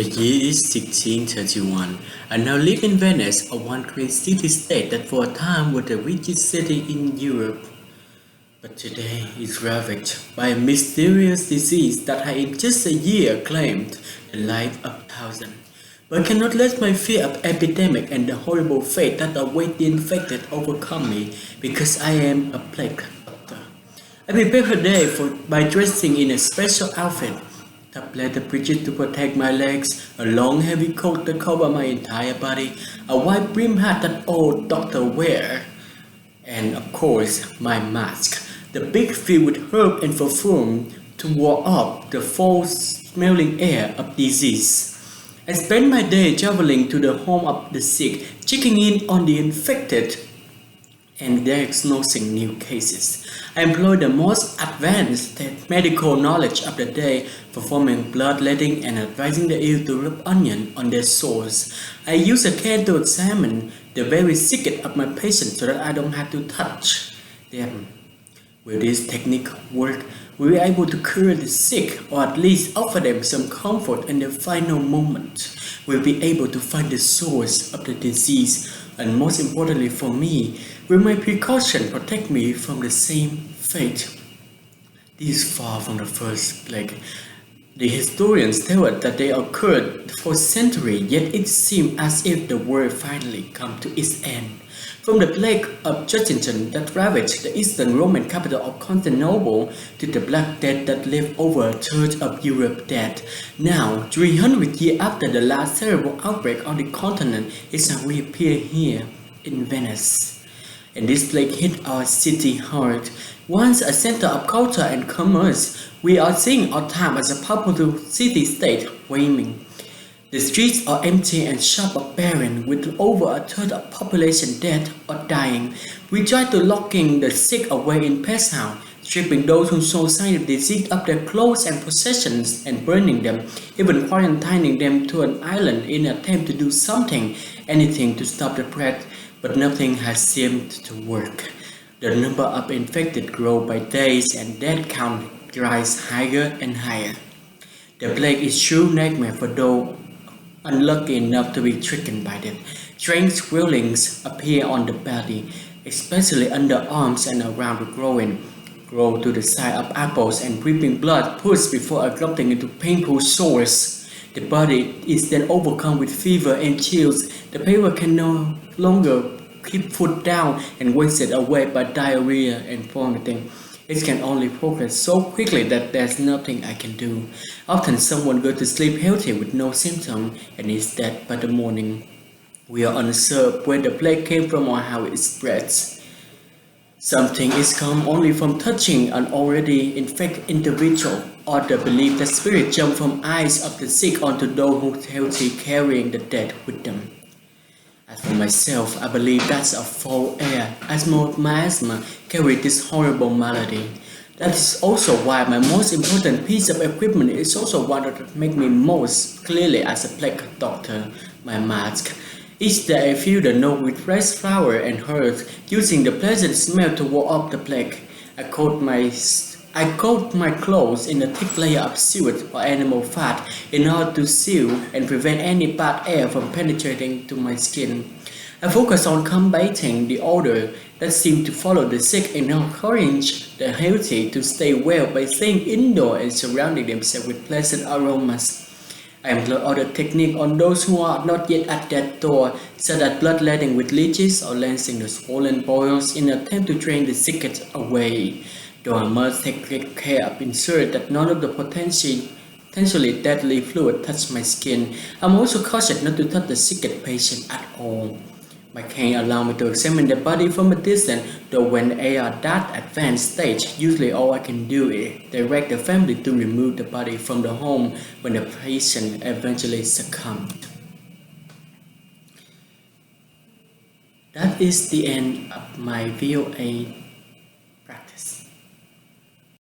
The year is 1631. I now live in Venice, a one great city-state that for a time was the richest city in Europe. But today is ravaged by a mysterious disease that had in just a year claimed the life of thousands. But I cannot let my fear of epidemic and the horrible fate that await the infected overcome me because I am a plague doctor. I prepare her day by dressing in a special outfit, top leather breeches to protect my legs, a long heavy coat that covers my entire body, a white brim hat that all doctors wear, and of course my mask, the big filled with herb and perfume to ward off the foul-smelling air of disease. I spend my day traveling to the home of the sick, checking in on the infected and diagnosing new cases. I employ the most advanced medical knowledge of the day, performing bloodletting and advising the ill to rub onion on their sores. I use a can to examine the very sickest of my patients so that I don't have to touch them. Will this technique work? We are able to cure the sick or at least offer them some comfort in their final moment. We'll be able to find the source of the disease, and most importantly for me, will my precaution protect me from the same fate? This is far from the first plague. The historians tell us that they occurred for centuries, yet it seems as if the world finally come to its end. From the plague of Justinian that ravaged the eastern Roman capital of Constantinople to the Black Death that left over a third of Europe dead. Now, 300 years after the last terrible outbreak on the continent, it has reappeared here in Venice. And this plague hit our city hard. Once a center of culture and commerce, we are seeing our time as a powerful city-state waning. The streets are empty and shops are barren, with over a third of population dead or dying. We try to locking the sick away in pest house, stripping those who show signs of disease of their clothes and possessions and burning them, even quarantining them to an island in an attempt to do anything to stop the spread, but nothing has seemed to work. The number of infected grows by days and death count rise higher and higher. The plague is true nightmare for those unlucky enough to be stricken by it. Strange swellings appear on the body, especially under arms and around the grow to the size of apples and dripping blood pushed before erupting into painful sores. The body is then overcome with fever and chills. The patient can no longer keep food down and wasted away by diarrhea and vomiting. It can only progress so quickly that there's nothing I can do. Often someone goes to sleep healthy with no symptom and is dead by the morning. We are unsure where the plague came from or how it spreads. Something is come only from touching an already infected individual, or the belief that spirits jump from eyes of the sick onto those who are healthy, carrying the dead with them. As for myself, I believe that's a foul air, as my asthma carries this horrible malady. That is also why my most important piece of equipment is also one that makes me most clearly as a plague doctor, my mask. Each day I fill the nose with fresh flower and herbs, using the pleasant smell to ward off the plague. I coat my clothes in a thick layer of suet or animal fat in order to seal and prevent any bad air from penetrating to my skin. I focus on combating the odor that seems to follow the sick and encourage the healthy to stay well by staying indoors and surrounding themselves with pleasant aromas. I employ other techniques on those who are not yet at that door, such as bloodletting with leeches or lancing the swollen boils in an attempt to drain the sickness away. Though I must take great care of ensuring that none of the potentially deadly fluid touch my skin, I'm also cautious not to touch the sick patient at all. My cane allows me to examine the body from a distance, though when they are that advanced stage, usually all I can do is direct the family to remove the body from the home when the patient eventually succumbs. That is the end of my VOA